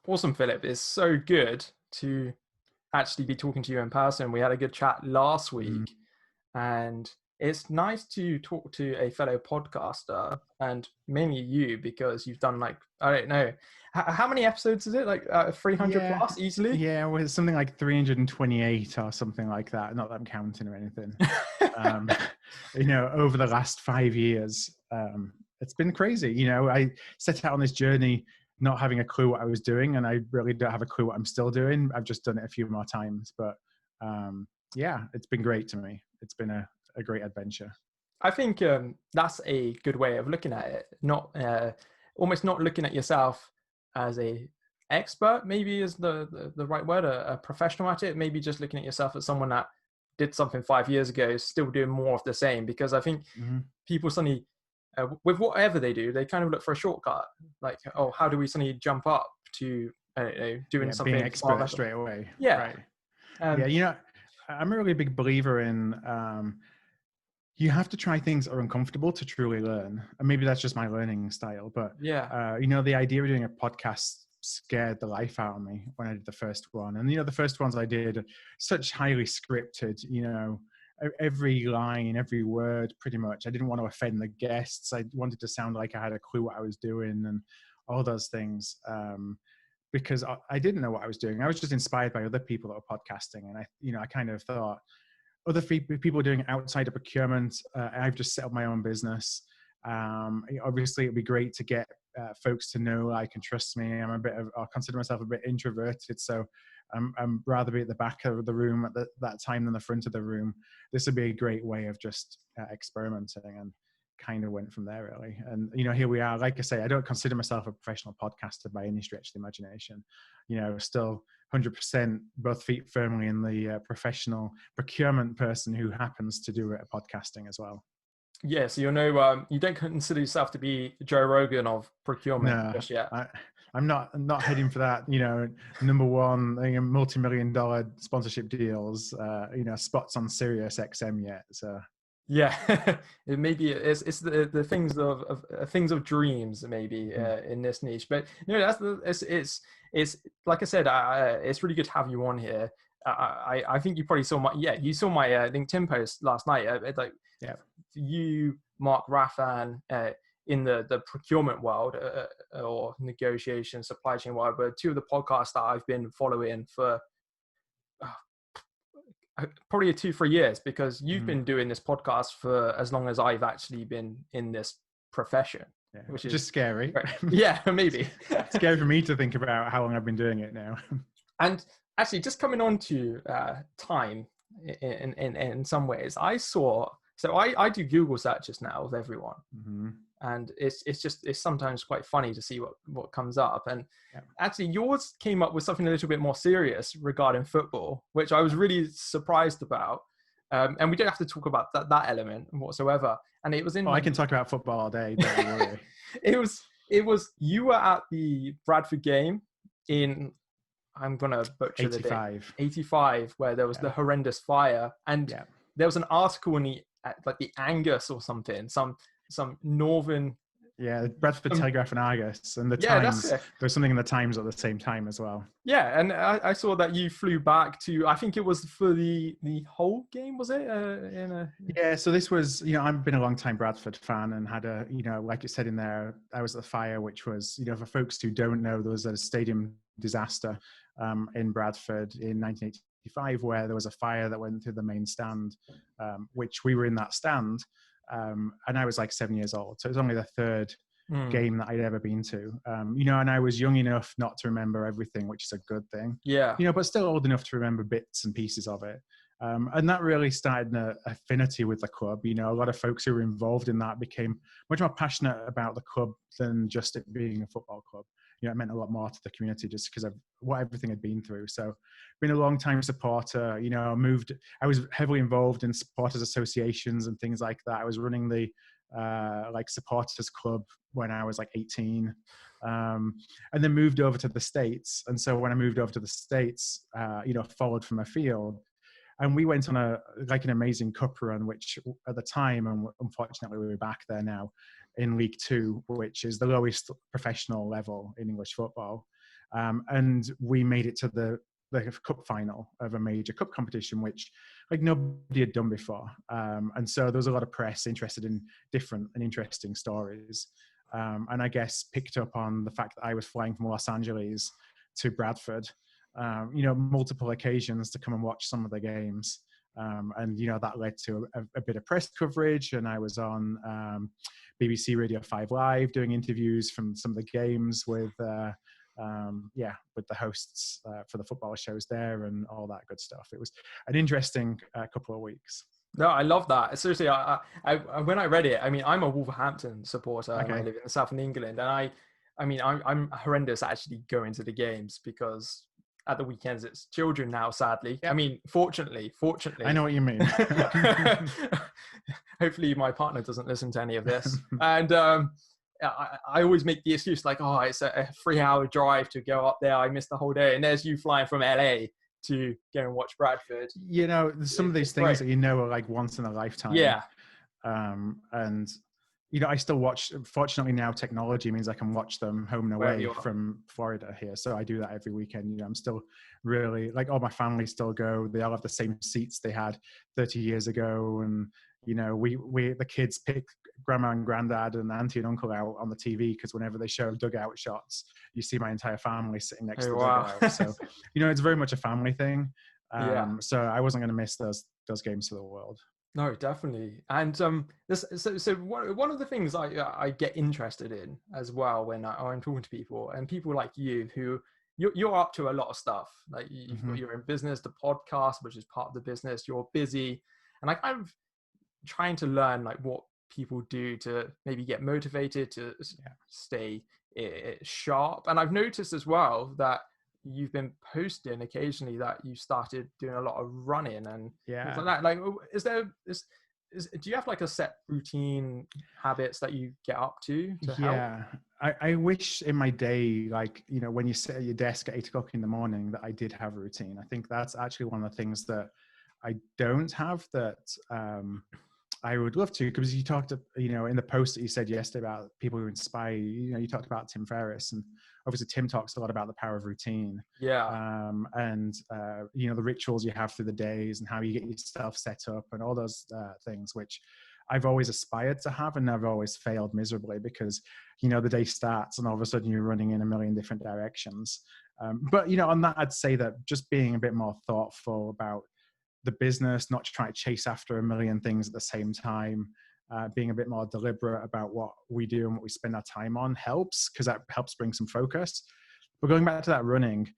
Awesome, Philip. It's so good to actually be talking to you in person. We had a good chat last week, and it's nice to talk to a fellow podcaster, and mainly you, because you've done like, I don't know, how many episodes is it? Like 300 plus easily? Yeah, well, it's something like 328 or something like that. Not that I'm counting or anything. Over the last 5 years, it's been crazy. I set out on this journey not having a clue what I was doing, and I really don't have a clue what I'm still doing. I've just done it a few more times, but it's been great to me. It's been a great adventure. I think that's a good way of looking at it. Not almost not looking at yourself as a expert, maybe is the right word, a professional at it. Maybe just looking at yourself as someone that did something 5 years ago, still doing more of the same. Because I think people suddenly, with whatever they do, they kind of look for a shortcut. Like, oh, how do we suddenly jump up to doing something being expert straight away? Yeah, right. I'm a really big believer in you have to try things that are uncomfortable to truly learn. And maybe that's just my learning style, but the idea of doing a podcast scared the life out of me when I did the first one. And the first ones I did, such highly scripted, every line, every word, pretty much. I didn't want to offend the guests. I wanted to sound like I had a clue what I was doing and all those things. Because I didn't know what I was doing. I was just inspired by other people that were podcasting. And I kind of thought, other people doing it outside of procurement. I've just set up my own business. Obviously, it'd be great to get folks to know, like, and trust me. I consider myself a bit introverted, so I'm rather be at the back of the room at that time than the front of the room. This would be a great way of just experimenting, and kind of went from there, really. And here we are. Like I say, I don't consider myself a professional podcaster by any stretch of the imagination. Still 100% both feet firmly in the professional procurement person who happens to do podcasting as well. Yeah, so you don't consider yourself to be Joe Rogan of procurement just yet. I'm not heading for that. Number one, multi-million-dollar sponsorship deals. Spots on Sirius XM yet. So. Yeah, it's the things of dreams maybe in this niche, but it's like I said, it's really good to have you on here. I think you probably saw my LinkedIn post last night. You, Mark Raffan, in the procurement world or negotiation, supply chain world, were two of the podcasts that I've been following for probably 2-3 years, because you've been doing this podcast for as long as I've actually been in this profession, which is just scary. Yeah, maybe. It's scary for me to think about how long I've been doing it now. And actually, just coming on to time in some ways, I do Google searches now with everyone. And it's sometimes quite funny to see what comes up. And actually yours came up with something a little bit more serious regarding football, which I was really surprised about. And we don't have to talk about that element whatsoever. And it was I can talk about football all day. Don't worry. It was you were at the Bradford game in, I'm going to butcher 85. the date, 85, where there was the horrendous fire. And there was an article in the Angus or something, some northern Bradford Telegraph and Argus, and the Times. There's something in the Times at the same time as well. Yeah, and I saw that you flew back to, I think it was for the whole game, was it? So this was, I've been a long time Bradford fan, and had like you said in there, I was at the fire, which was, for folks who don't know, there was a stadium disaster in Bradford in 1985, where there was a fire that went through the main stand, which we were in that stand. And I was like 7 years old. So it was only the third game that I'd ever been to, and I was young enough not to remember everything, which is a good thing. Yeah. But still old enough to remember bits and pieces of it. And that really started an affinity with the club. A lot of folks who were involved in that became much more passionate about the club than just it being a football club. It meant a lot more to the community just because of what everything had been through. So been a long time supporter, I was heavily involved in supporters associations and things like that. I was running the supporters club when I was like 18, and then moved over to the States. And so when I moved over to the States, followed from a field, and we went on an amazing cup run, which at the time, and unfortunately we're back there now, in League Two, which is the lowest professional level in English football. And we made it to the cup final of a major cup competition, which like nobody had done before. And so there was a lot of press interested in different and interesting stories. And I guess picked up on the fact that I was flying from Los Angeles to Bradford, multiple occasions to come and watch some of the games. And, that led to a bit of press coverage. And I was on BBC Radio 5 Live doing interviews from some of the games with the hosts for the football shows there and all that good stuff. It was an interesting couple of weeks. No, I love that. Seriously, I when I read it, I mean, I'm a Wolverhampton supporter. Okay. I live in the south of England, and I'm horrendous at actually going to the games because at the weekends it's children now, sadly. Yeah. I mean, fortunately. I know what you mean. Hopefully my partner doesn't listen to any of this. And I always make the excuse like, oh, it's a 3-hour drive to go up there. I missed the whole day. And there's you flying from LA to go and watch Bradford. Some of these things that are like once in a lifetime. Yeah. And I still watch. Fortunately now technology means I can watch them home and away from Florida here. So I do that every weekend. I'm still really like all my family still go. They all have the same seats they had 30 years ago. And, we the kids pick grandma and granddad and auntie and uncle out on the TV because whenever they show dugout shots, you see my entire family sitting next to the dugout. So, it's very much a family thing. So I wasn't going to miss those games for the world. No, definitely. And so one of the things I get interested in as well when I'm talking to people, and people like you who you're up to a lot of stuff. Like you've got your own business, the podcast, which is part of the business. You're busy, and I'm trying to learn like what people do to maybe get motivated to stay sharp. And I've noticed as well that you've been posting occasionally that you started doing a lot of running and things like that. Like, do you have like a set routine habits that you get up to help? I wish in my day, like, when you sit at your desk at 8 o'clock in the morning, that I did have a routine. I think that's actually one of the things that I don't have that I would love to, because you talked, in the post that you said yesterday about people who inspire you, you talked about Tim Ferriss, and obviously Tim talks a lot about the power of routine. And the rituals you have through the days and how you get yourself set up and all those things, which I've always aspired to have, and I've always failed miserably because, the day starts and all of a sudden you're running in a million different directions. But, on that, I'd say that just being a bit more thoughtful about the business, not trying to chase after a million things at the same time, being a bit more deliberate about what we do and what we spend our time on helps, because that helps bring some focus. But going back to that running,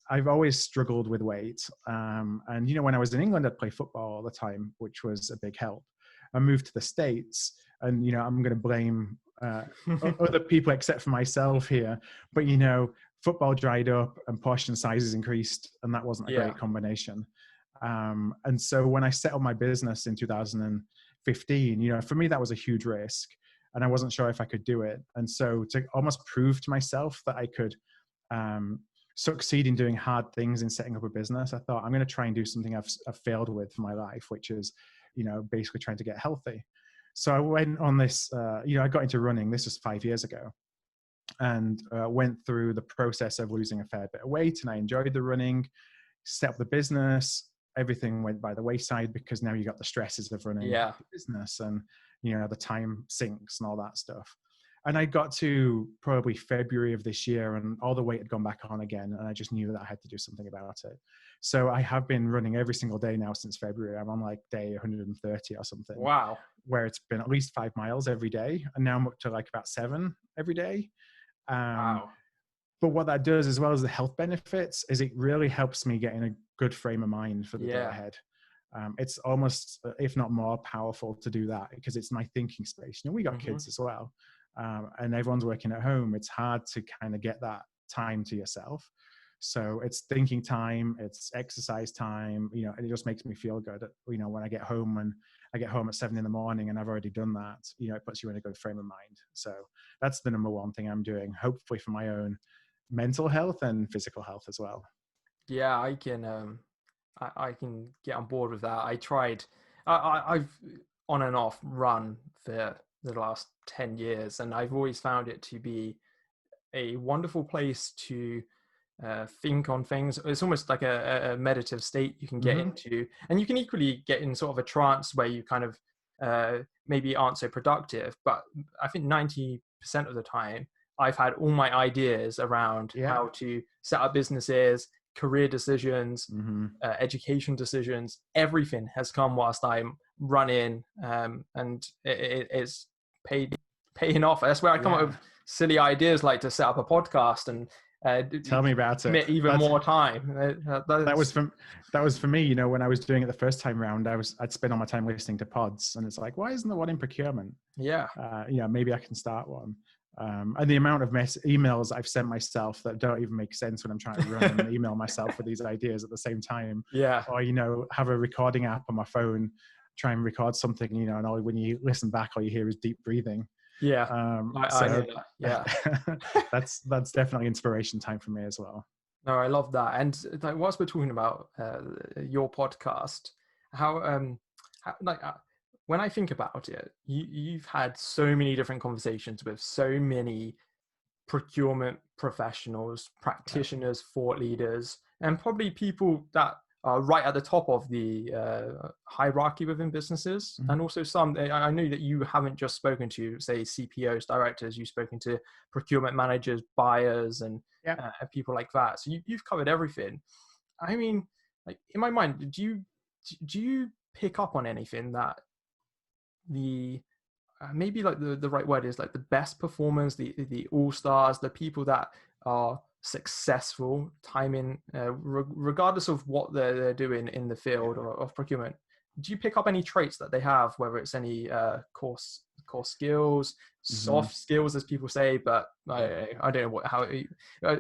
I've always struggled with weight. And, when I was in England, I'd play football all the time, which was a big help. I moved to the States and, I'm going to blame other people except for myself here. But, football dried up and portion sizes increased, and that wasn't a great combination. And so when I set up my business in 2015, for me, that was a huge risk and I wasn't sure if I could do it. And so to almost prove to myself that I could succeed in doing hard things in setting up a business, I thought I'm going to try and do something I've failed with for my life, which is, basically trying to get healthy. So I went on this, I got into running. This was 5 years ago, and went through the process of losing a fair bit of weight, and I enjoyed the running, set up the business. Everything went by the wayside because now you got the stresses of running the business, and the time sinks and all that stuff. And I got to probably February of this year and all the weight had gone back on again, and I just knew that I had to do something about it. So I have been running every single day now since February. I'm on like day 130 or something. Wow. Where it's been at least 5 miles every day, and now I'm up to like about 7 every day. Wow. But what that does, as well as the health benefits, is it really helps me get in a good frame of mind for the day ahead. It's almost, if not more powerful to do that, because it's my thinking space. We got kids as well, and everyone's working at home. It's hard to kind of get that time to yourself. So it's thinking time, it's exercise time, and it just makes me feel good. When I get home, and I get home at 7 a.m. and I've already done that, it puts you in a good frame of mind. So that's the number one thing I'm doing, hopefully for my own mental health and physical health as well. Yeah, I can get on board with that. I've on and off run for the last 10 years, and I've always found it to be a wonderful place to think on things. It's almost like a meditative state you can get into, and you can equally get in sort of a trance where you kind of maybe aren't so productive. But I think 90% of the time, I've had all my ideas around how to set up businesses, career decisions, education decisions. Everything has come whilst I'm running, and it's paying off. That's where I come up with silly ideas like to set up a podcast and tell me about it. Even more time. That was for me. You know, when I was doing it the first time round, I'd spend all my time listening to pods, and it's like, why isn't there one in procurement? Yeah. Maybe I can start one. And the amount of emails I've sent myself that don't even make sense when I'm trying to run and email myself with these ideas at the same time. Yeah. Or, have a recording app on my phone, try and record something, and when you listen back, all you hear is deep breathing. Yeah. I know that. Yeah. that's definitely inspiration time for me as well. No, I love that. And like, whilst we're talking about your podcast, when I think about it, you've had so many different conversations with so many procurement professionals, practitioners, thought leaders, and probably people that are right at the top of the hierarchy within businesses. And also I know that you haven't just spoken to, say, CPOs, directors, you've spoken to procurement managers, buyers, and people like that. So you've covered everything. I mean, like, in my mind, do you pick up on anything that maybe like the right word is like the best performers, the all-stars, the people that are successful regardless of what they're doing in the field of procurement? Do you pick up any traits that they have, whether it's any core skills, soft skills, as people say, but I don't know how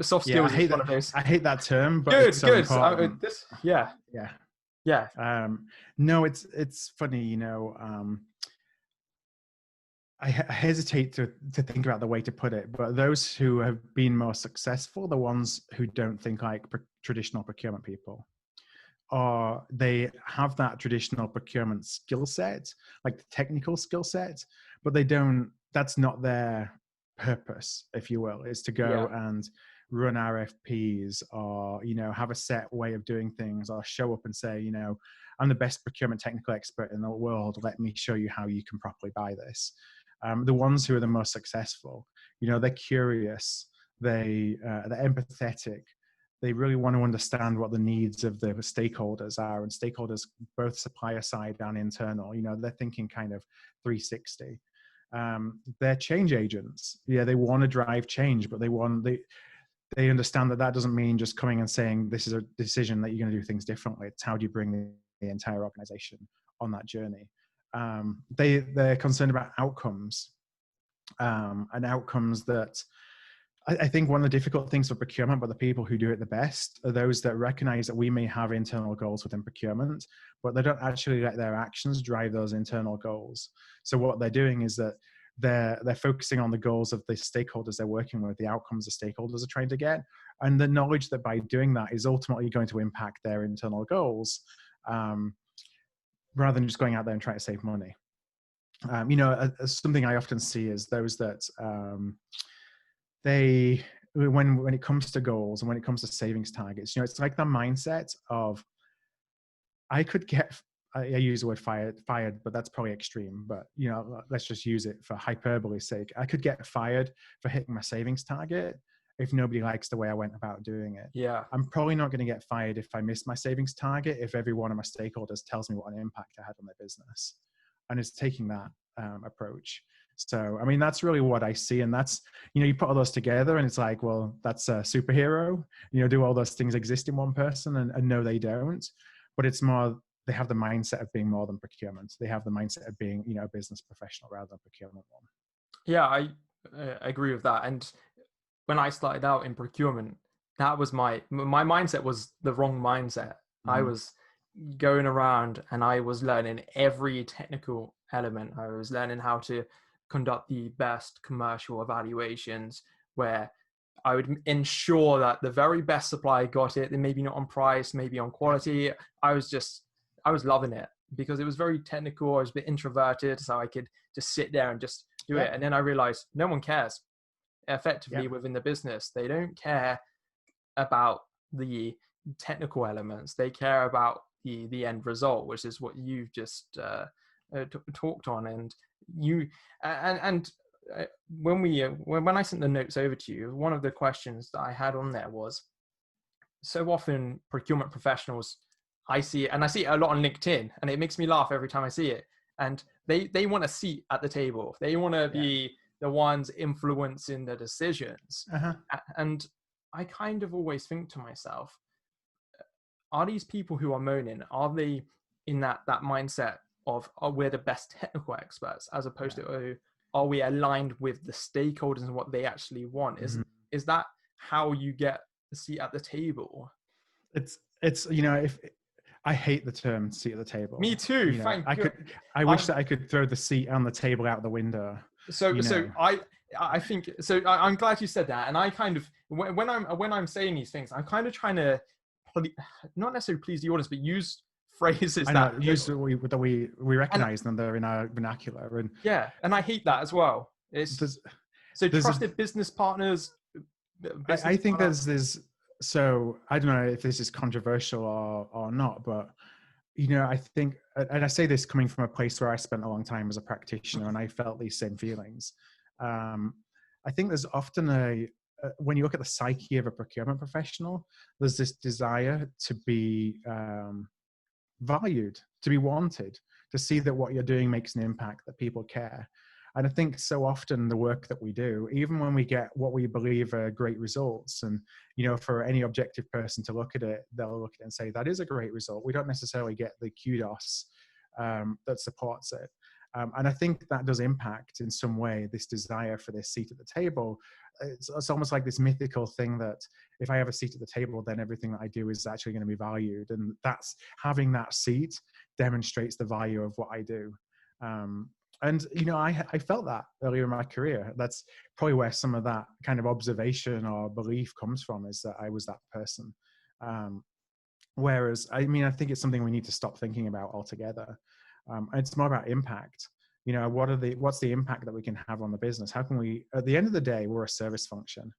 soft skills is one of those. I hate that term, but good. It's so important. No, it's funny, I hesitate to think about the way to put it, but those who have been most successful, the ones who don't think like traditional procurement people, or they have that traditional procurement skill set, like the technical skill set, but that's not their purpose, if you will, is to go and run RFPs or, have a set way of doing things, or show up and say, I'm the best procurement technical expert in the world. Let me show you how you can properly buy this. The ones who are the most successful, they're curious, they're empathetic, they really want to understand what the needs of the stakeholders are, and stakeholders, both supplier side and internal, they're thinking kind of 360. They're change agents. They want to drive change, but they understand that doesn't mean just coming and saying, this is a decision that you're going to do things differently. It's how do you bring the entire organization on that journey. They're concerned about outcomes, and outcomes that I think one of the difficult things for procurement, but the people who do it the best are those that recognize that we may have internal goals within procurement, but they don't actually let their actions drive those internal goals. So what they're doing is that they're focusing on the goals of the stakeholders they're working with, the outcomes the stakeholders are trying to get, and the knowledge that by doing that is ultimately going to impact their internal goals, rather than just going out there and trying to save money. Something I often see is those that when it comes to goals and when it comes to savings targets, it's like the mindset of, I use the word fired, but that's probably extreme, but let's just use it for hyperbole's sake. I could get fired for hitting my savings target if nobody likes the way I went about doing it. Yeah. I'm probably not going to get fired if I miss my savings target, if every one of my stakeholders tells me what an impact I had on their business. And it's taking that approach. So, that's really what I see. And that's, you put all those together and it's like, well, that's a superhero. Do all those things exist in one person? And no, they don't. But it's more, they have the mindset of being more than procurement. They have the mindset of being, a business professional rather than procurement one. Yeah, I agree with that. And when I started out in procurement, that was my mindset was the wrong mindset. I was going around and I was learning every technical element. I was learning how to conduct the best commercial evaluations, where I would ensure that the very best supplier got it, and maybe not on price, maybe on quality. I was loving it because it was very technical. I was a bit introverted, so I could just sit there and just do it. And then I realized no one cares. effectively within the business. They don't care about the technical elements. They care about the end result, which is what you've just talked on. And when I sent the notes over to you, one of the questions that I had on there was, so often procurement professionals, I see it a lot on LinkedIn, and it makes me laugh every time I see it. And they want a seat at the table. They want to be the ones influencing the decisions. And I kind of always think to myself, are these people who are moaning, are they in that mindset of, we're the best technical experts, as opposed to, are we aligned with the stakeholders and what they actually want? Is that how you get a seat at the table? It's if I hate the term seat at the table. Me too. I wish that I could throw the seat on the table out the window. I think so. I'm glad you said that. And I kind of, when I'm saying these things, I'm kind of trying to not necessarily please the audience, but use phrases that we recognize them. They're in our vernacular. And and I hate that as well. Trusted business partners. I think there's so I don't know if this is controversial or not, but I think, and I say this coming from a place where I spent a long time as a practitioner, and I felt these same feelings. I think there's often when you look at the psyche of a procurement professional, there's this desire to be valued, to be wanted, to see that what you're doing makes an impact, that people care. And I think so often the work that we do, even when we get what we believe are great results, and, for any objective person to look at it, they'll look at it and say, that is a great result. We don't necessarily get the kudos that supports it. And I think that does impact in some way this desire for this seat at the table. It's almost like this mythical thing that if I have a seat at the table, then everything that I do is actually going to be valued. And that's, having that seat demonstrates the value of what I do. And, I felt that earlier in my career. That's probably where some of that kind of observation or belief comes from, is that I was that person. Whereas, I think it's something we need to stop thinking about altogether. It's more about impact. What's the impact that we can have on the business? How can we, at the end of the day, we're a service function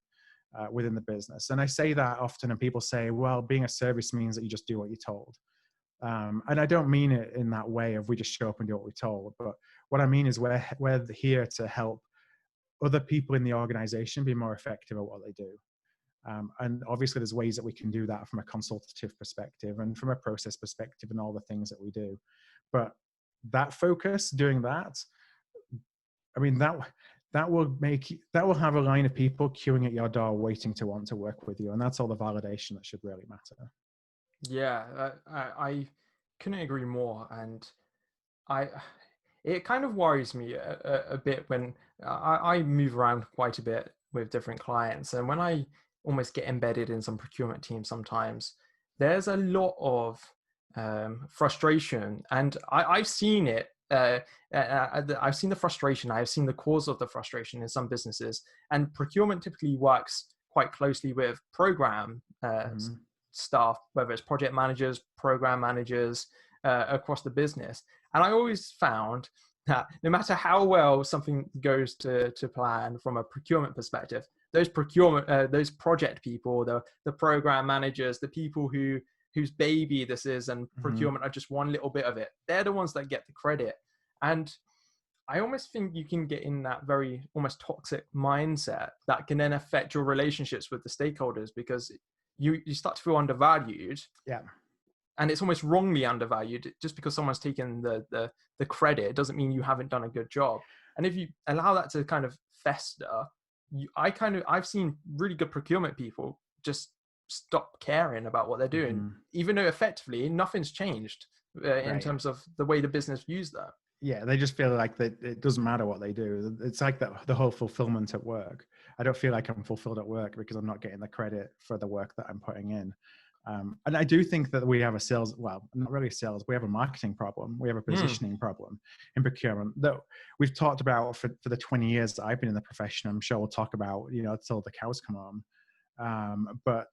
within the business. And I say that often, and people say, well, being a service means that you just do what you're told. And I don't mean it in that way of we just show up and do what we're told. But what I mean is we're here to help other people in the organization be more effective at what they do. And obviously there's ways that we can do that from a consultative perspective and from a process perspective and all the things that we do. But that focus, doing that, that will have a line of people queuing at your door waiting to want to work with you. And that's all the validation that should really matter. Yeah, I couldn't agree more. And it kind of worries me a bit when I move around quite a bit with different clients. And when I almost get embedded in some procurement teams sometimes, there's a lot of frustration. And I've seen it. I've seen the frustration. I've seen the cause of the frustration in some businesses. And procurement typically works quite closely with program staff, whether it's project managers, program managers across the business. And I always found that no matter how well something goes to plan from a procurement perspective, those project people, the program managers, the people whose baby this is, and procurement are just one little bit of it, they're the ones that get the credit. And I almost think you can get in that very almost toxic mindset that can then affect your relationships with the stakeholders, because you start to feel undervalued. Yeah. And it's almost wrongly undervalued. Just because someone's taken the credit doesn't mean you haven't done a good job. And if you allow that to kind of fester, I've seen really good procurement people just stop caring about what they're doing, even though effectively nothing's changed in terms of the way the business views that. Yeah, they just feel like that it doesn't matter what they do. It's like the whole fulfillment at work. I don't feel like I'm fulfilled at work because I'm not getting the credit for the work that I'm putting in. And I do think that we have not really sales, we have a marketing problem. We have a positioning problem in procurement that we've talked about for the 20 years that I've been in the profession. I'm sure we'll talk about, until the cows come home. But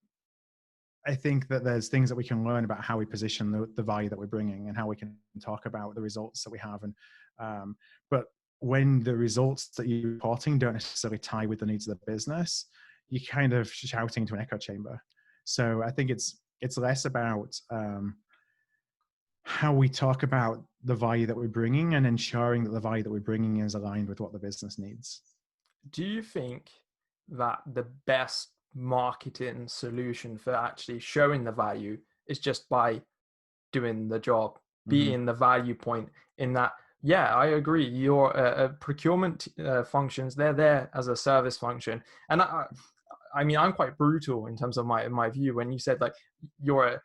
I think that there's things that we can learn about how we position the value that we're bringing and how we can talk about the results that we have. And, but when the results that you're reporting don't necessarily tie with the needs of the business, you're kind of shouting into an echo chamber. So I think it's less about how we talk about the value that we're bringing and ensuring that the value that we're bringing is aligned with what the business needs. Do you think that the best marketing solution for actually showing the value is just by doing the job, being the value point in that? Yeah, I agree. Your procurement functions, they're there as a service function. And I mean, I'm quite brutal in terms of my view when you said like you're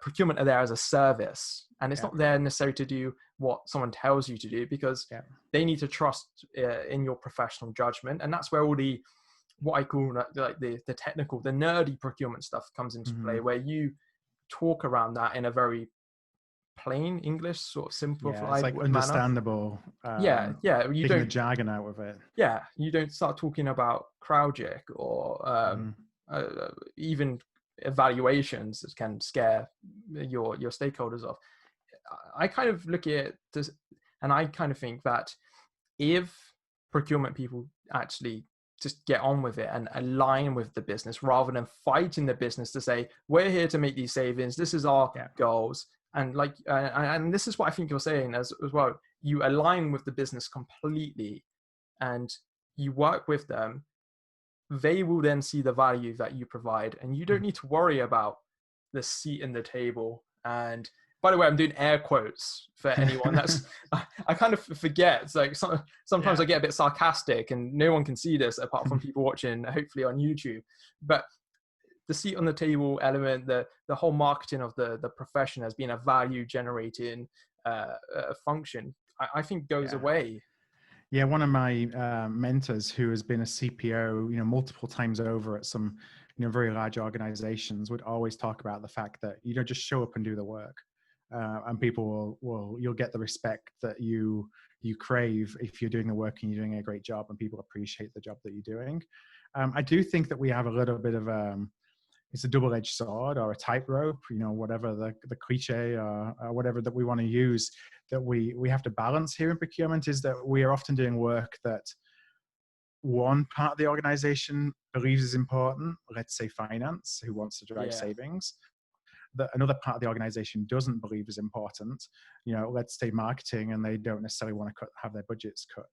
procurement are there as a service, and it's not there necessarily to do what someone tells you to do, because they need to trust in your professional judgment. And that's where all the, what I call like the technical, the nerdy procurement stuff comes into play, where you talk around that in a very plain English, sort of simplified it's like understandable. You taking don't the jargon out of it. Yeah, you don't start talking about CrowdJick or even evaluations that can scare your stakeholders off. I kind of look at this, and I kind of think that if procurement people actually just get on with it and align with the business rather than fighting the business to say, we're here to make these savings, this is our goals. And like, and this is what I think you're saying as well. You align with the business completely and you work with them. They will then see the value that you provide, and you don't need to worry about the seat in the table. And by the way, I'm doing air quotes for anyone that's, I kind of forget. It's like sometimes I get a bit sarcastic and no one can see this apart from people watching, hopefully on YouTube. But the seat on the table element, the whole marketing of the profession as being a value generating function, I think goes away. Yeah, one of my mentors who has been a CPO, multiple times over at some, very large organizations, would always talk about the fact that, just show up and do the work. And people you'll get the respect that you crave if you're doing the work and you're doing a great job and people appreciate the job that you're doing. I do think that we have a little bit of it's a double-edged sword or a tightrope, whatever the cliche or whatever that we want to use, that we have to balance here in procurement, is that we are often doing work that one part of the organization believes is important, let's say finance, who wants to drive savings, that another part of the organization doesn't believe is important, let's say marketing, and they don't necessarily want to have their budgets cut.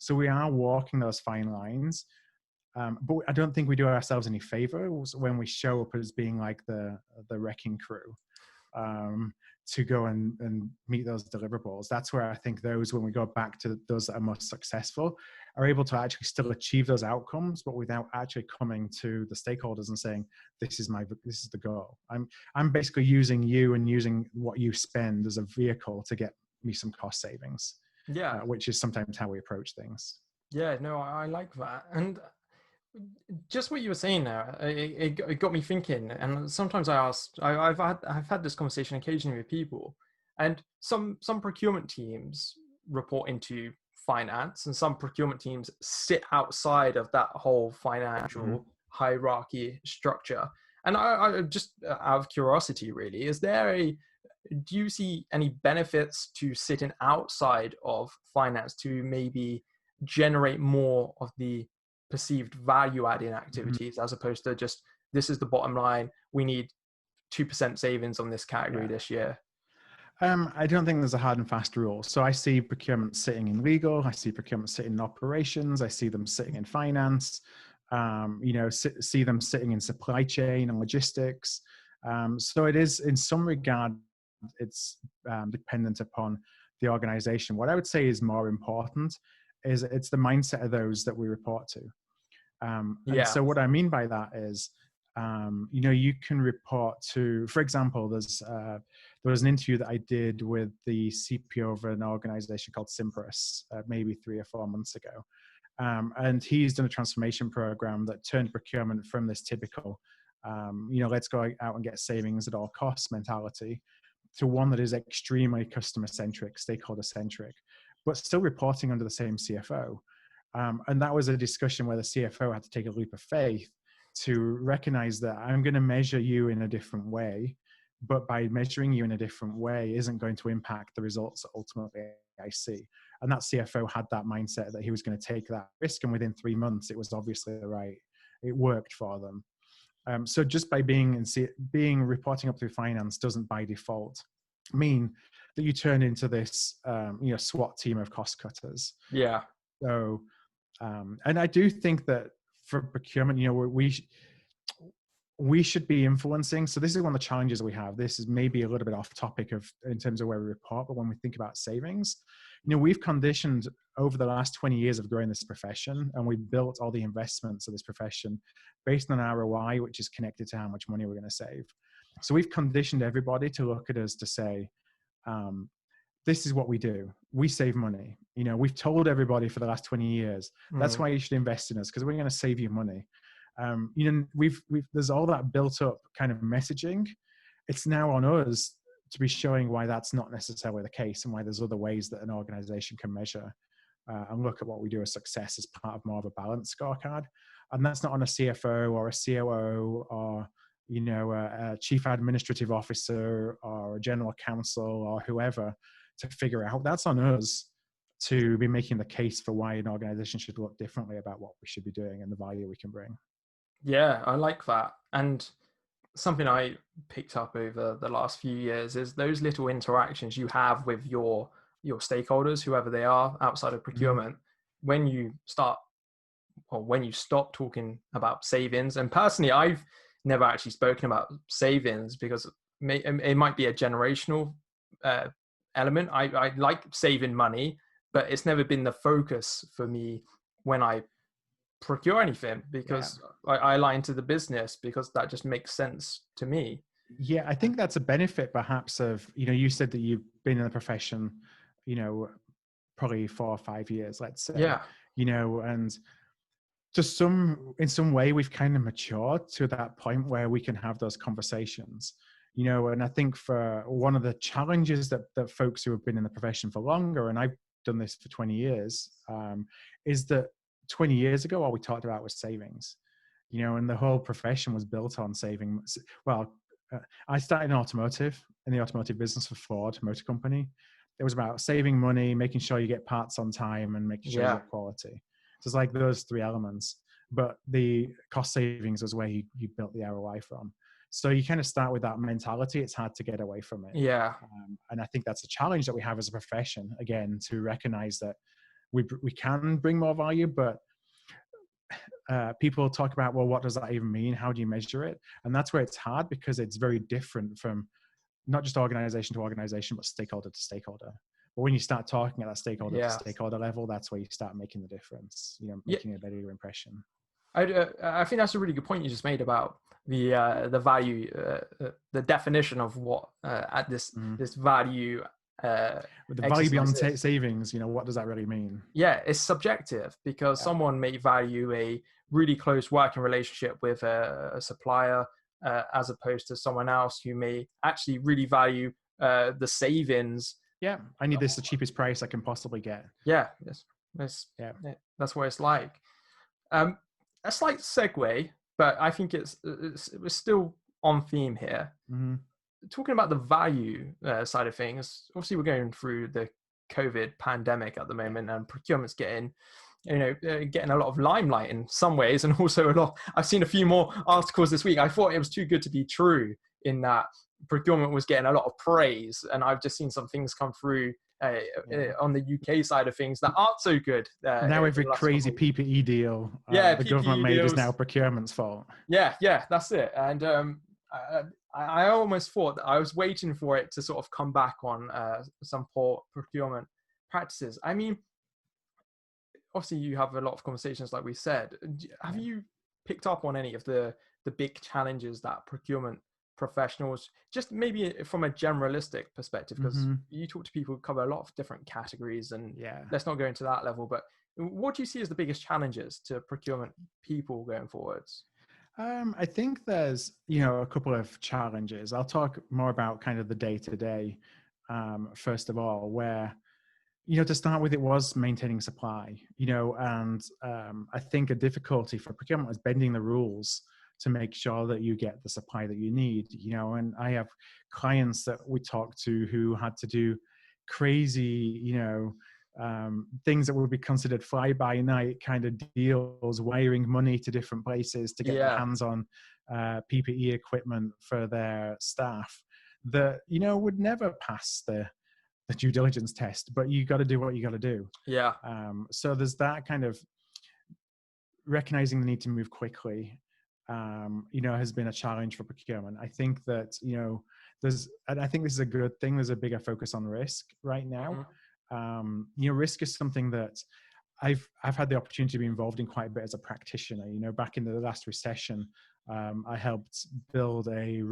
So we are walking those fine lines. But I don't think we do ourselves any favors when we show up as being like the wrecking crew to go and meet those deliverables. That's where I think those, when we go back to those that are most successful, are able to actually still achieve those outcomes, but without actually coming to the stakeholders and saying, this is the goal. I'm basically using you and using what you spend as a vehicle to get me some cost savings. Yeah. Which is sometimes how we approach things. Yeah, no, I like that. And just what you were saying there, it got me thinking. And sometimes I've had this conversation occasionally with people, and some procurement teams report into finance, and some procurement teams sit outside of that whole financial hierarchy structure. And I just out of curiosity, really, do you see any benefits to sitting outside of finance to maybe generate more of the perceived value adding activities, as opposed to just, this is the bottom line, we need 2% savings on this category this year? I don't think there's a hard and fast rule. So I see procurement sitting in legal, I see procurement sitting in operations, I see them sitting in finance, see them sitting in supply chain and logistics. So it is, in some regard, it's dependent upon the organization. What I would say is more important is it's the mindset of those that we report to. And so what I mean by that is, you can report to, for example, there was an interview that I did with the CPO of an organization called Simpress, maybe 3 or 4 months ago. And he's done a transformation program that turned procurement from this typical, let's go out and get savings at all costs mentality, to one that is extremely customer-centric, stakeholder-centric, but still reporting under the same CFO. And that was a discussion where the CFO had to take a leap of faith to recognize that I'm going to measure you in a different way, but by measuring you in a different way isn't going to impact the results that ultimately I see. And that CFO had that mindset that he was going to take that risk. And within 3 months, it was obviously it worked for them. So just by being reporting up through finance doesn't by default mean that you turn into this, SWAT team of cost cutters. Yeah. So, and I do think that for procurement, we should be influencing. So this is one of the challenges we have. This is maybe a little bit off topic in terms of where we report, but when we think about savings, we've conditioned over the last 20 years of growing this profession, and we built all the investments of this profession based on ROI, which is connected to how much money we're going to save. So we've conditioned everybody to look at us to say, this is what we do. We save money. We've told everybody for the last 20 years, that's why you should invest in us, because we're going to save you money. There's all that built up kind of messaging. It's now on us to be showing why that's not necessarily the case, and why there's other ways that an organization can measure and look at what we do as success as part of more of a balanced scorecard. And that's not on a CFO or a COO or a chief administrative officer or a general counsel or whoever to figure out. That's on us to be making the case for why an organization should look differently about what we should be doing and the value we can bring. Yeah, I like that. And something I picked up over the last few years is those little interactions you have with your stakeholders, whoever they are outside of procurement, when you start or when you stop talking about savings. And personally, I've never actually spoken about savings because it might be a generational element. I like saving money, but it's never been the focus for me when I procure anything, because I align to the business because that just makes sense to me. Yeah, I think that's a benefit perhaps of, you said that you've been in the profession, probably 4 or 5 years, let's say. Yeah. And just in some way we've kind of matured to that point where we can have those conversations, and I think for one of the challenges that folks who have been in the profession for longer, and I've done this for 20 years, is that 20 years ago, all we talked about was savings, and the whole profession was built on saving. Well, I started in the automotive business for Ford Motor Company. It was about saving money, making sure you get parts on time, and making sure you get quality. So it's like those 3 elements, but the cost savings was where you built the ROI from. So you kind of start with that mentality. It's hard to get away from it. Yeah. And I think that's a challenge that we have as a profession, again, to recognize that we can bring more value, but people talk about, well, what does that even mean? How do you measure it? And that's where it's hard, because it's very different from not just organization to organization, but stakeholder to stakeholder. But when you start talking at that stakeholder to stakeholder level, that's where you start making the difference, making a better impression. I think that's a really good point you just made about the value, the definition of what at this value. With the value beyond savings, what does that really mean? Yeah, it's subjective, because someone may value a really close working relationship with a supplier as opposed to someone else who may actually really value the savings. Yeah, I need this the cheapest price I can possibly get. Yeah, that's what it's like. A slight segue, but I think it's still on theme here. Mm-hmm. Talking about the value side of things, obviously we're going through the COVID pandemic at the moment, and procurement's getting a lot of limelight in some ways, and also a lot. I've seen a few more articles this week. I thought it was too good to be true in that procurement was getting a lot of praise, and I've just seen some things come through on the UK side of things that aren't so good. Now every crazy PPE deal the PPE government made is now procurement's fault. Yeah, that's it. And I almost thought that I was waiting for it to sort of come back on some poor procurement practices. I mean, obviously you have a lot of conversations, like we said. Have you picked up on any of the big challenges that procurement professionals, just maybe from a generalistic perspective, because you talk to people who cover a lot of different categories, and let's not go into that level, but what do you see as the biggest challenges to procurement people going forwards? I think there's, a couple of challenges. I'll talk more about kind of the day-to-day, first of all, where, to start with, it was maintaining supply, and I think a difficulty for procurement was bending the rules to make sure that you get the supply that you need, and I have clients that we talk to who had to do crazy, things that would be considered fly-by-night kind of deals, wiring money to different places to get their hands on PPE equipment for their staff that, you know, would never pass the due diligence test, but you got to do what you got to do. Yeah. So there's that kind of recognizing the need to move quickly, you know, has been a challenge for procurement. I think that, you know, and I think this is a good thing. There's a bigger focus on risk right now. You know, risk is something that I've had the opportunity to be involved in quite a bit as a practitioner. You know, back in the last recession, I helped build a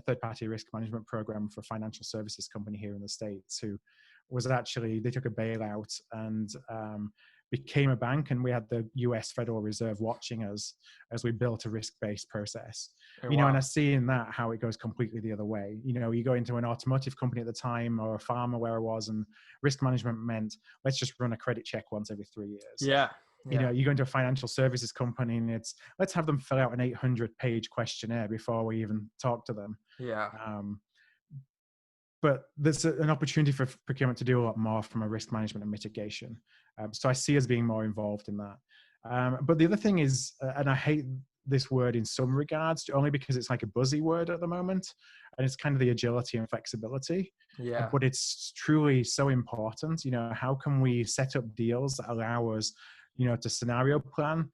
third-party risk management program for a financial services company here in the States, who was actually, they took a bailout and became a bank, and we had the US Federal Reserve watching us as we built a risk-based process. You know, and I see in that how it goes completely the other way. You know, you go into an automotive company at the time, or a pharma where I was, and risk management meant, let's just run a credit check once every 3 years. Yeah. You know, you go into a financial services company and it's, let's have them fill out an 800-page questionnaire before we even talk to them. Yeah. But there's an opportunity for procurement to do a lot more from a risk management and mitigation. So I see us being more involved in that. But the other thing is, and I hate this word in some regards, only because it's like a buzzy word at the moment, and it's kind of the agility and flexibility. Yeah. But it's truly so important. You know, how can we set up deals that allow us, you know, to scenario plan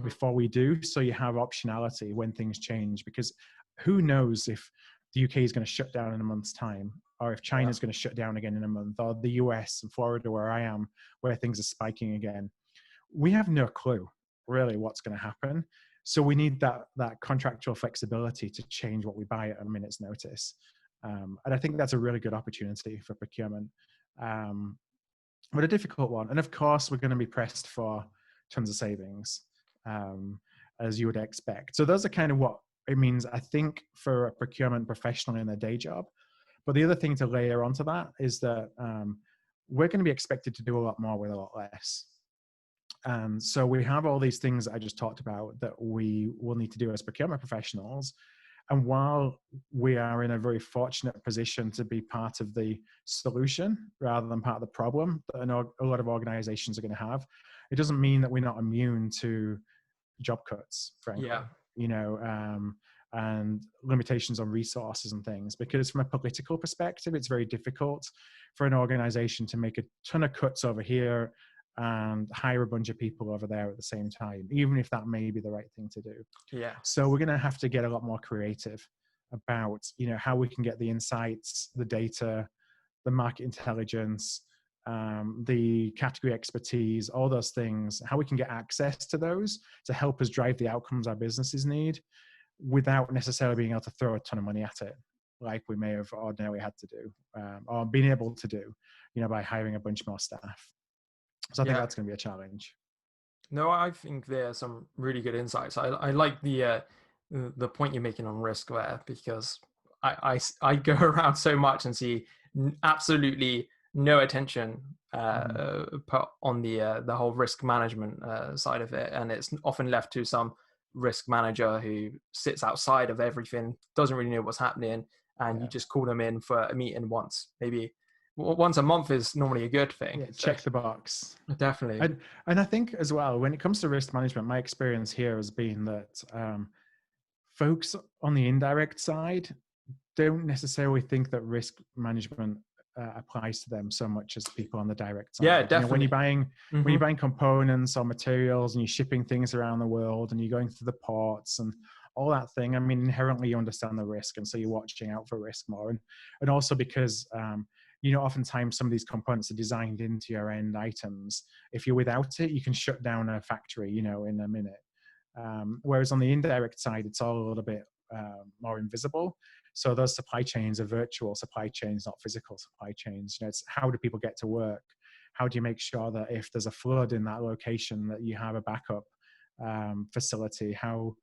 before we do, so you have optionality when things change? Because who knows if the UK is going to shut down in a month's time, or if China is going to shut down again in a month, or the US and Florida, where I am, where things are spiking again. We have no clue really what's going to happen. So we need that contractual flexibility to change what we buy at a minute's notice. And I think that's a really good opportunity for procurement, but a difficult one. And of course, we're going to be pressed for tons of savings, as you would expect. So those are kind of what it means, I think, for a procurement professional in their day job. But the other thing to layer onto that is that we're going to be expected to do a lot more with a lot less. And so we have all these things that I just talked about that we will need to do as procurement professionals. And while we are in a very fortunate position to be part of the solution rather than part of the problem that a lot of organizations are going to have, it doesn't mean that we're not immune to job cuts, frankly. Yeah. You know, and limitations on resources and things, because from a political perspective, it's very difficult for an organization to make a ton of cuts over here and hire a bunch of people over there at the same time, even if that may be the right thing to do. Yeah. So we're going to have to get a lot more creative about, you know, how we can get the insights, the data, the market intelligence, the category expertise, all those things, how we can get access to those to help us drive the outcomes our businesses need without necessarily being able to throw a ton of money at it like we may have ordinarily had to do, or been able to do, you know, by hiring a bunch more staff. So I think that's going to be a challenge. No, I think there are some really good insights. I like the point you're making on risk there, because I go around so much and see absolutely no attention put on the whole risk management side of it, and it's often left to some risk manager who sits outside of everything, doesn't really know what's happening, and you just call them in for a meeting maybe once a month is normally a good thing. Yeah, check the box. Definitely. And I think as well, when it comes to risk management, my experience here has been that folks on the indirect side don't necessarily think that risk management applies to them so much as people on the direct side. Yeah, definitely. You know, when you're buying components or materials and you're shipping things around the world and you're going through the ports and all that thing, I mean, inherently you understand the risk, and so you're watching out for risk more. And also because you know, oftentimes some of these components are designed into your end items. If you're without it, you can shut down a factory, you know, in a minute. Whereas on the indirect side, it's all a little bit more invisible. So those supply chains are virtual supply chains, not physical supply chains. You know, it's how do people get to work? How do you make sure that if there's a flood in that location that you have a backup facility? How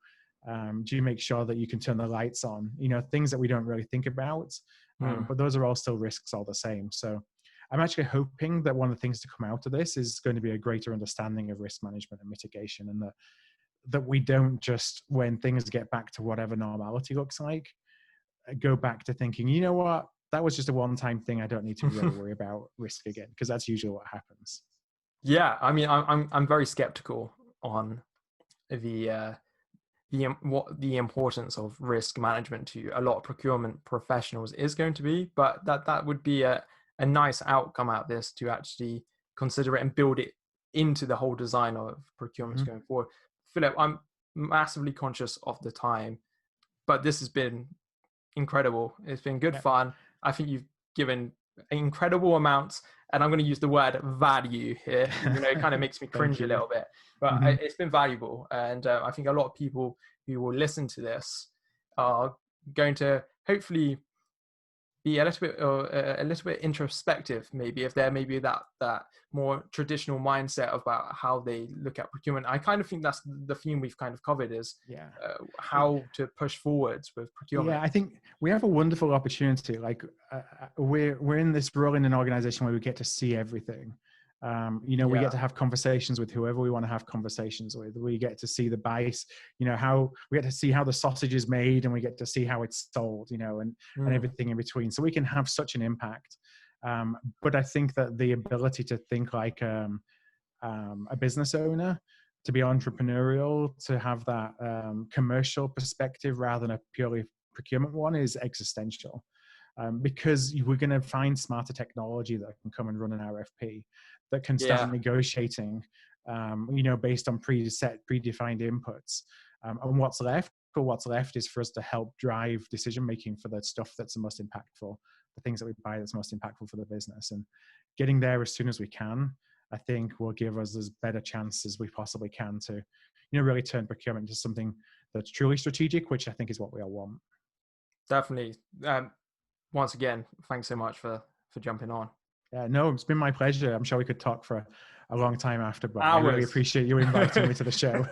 do you make sure that you can turn the lights on? You know, things that we don't really think about, but those are all still risks all the same. So I'm actually hoping that one of the things to come out of this is going to be a greater understanding of risk management and mitigation, and that we don't just, when things get back to whatever normality looks like, go back to thinking, you know what, that was just a one-time thing. I don't need to really worry about risk again, because that's usually what happens. Yeah, I mean, I'm very skeptical on the importance of risk management to a lot of procurement professionals is going to be, but that would be a nice outcome out of this, to actually consider it and build it into the whole design of procurements going forward. Philip, I'm massively conscious of the time, but this has been incredible. It's been good fun. I think you've given incredible amounts, and I'm going to use the word value here. It kind of makes me cringe a little bit, but it's been valuable. And I think a lot of people who will listen to this are going to hopefully be a little bit introspective, maybe, if they're maybe that more traditional mindset about how they look at procurement. I kind of think that's the theme we've kind of covered, is how to push forwards with procurement. Yeah, I think we have a wonderful opportunity. Like we're in this role in an organization where we get to see everything. We get to have conversations with whoever we want to have conversations with. We get to see the bias, how we get to see how the sausage is made, and we get to see how it's sold, and everything in between. So we can have such an impact. But I think that the ability to think like a business owner, to be entrepreneurial, to have that commercial perspective rather than a purely procurement one, is existential. Because we're going to find smarter technology that can come and run an RFP, that can start negotiating, based on predefined inputs. And what's left is for us to help drive decision-making for the stuff that's the most impactful, the things that we buy that's most impactful for the business. And getting there as soon as we can, I think, will give us as better chance as we possibly can to, really turn procurement into something that's truly strategic, which I think is what we all want. Definitely. Once again, thanks so much for jumping on. Yeah, no, it's been my pleasure. I'm sure we could talk for a long time after, but I really appreciate you inviting me to the show.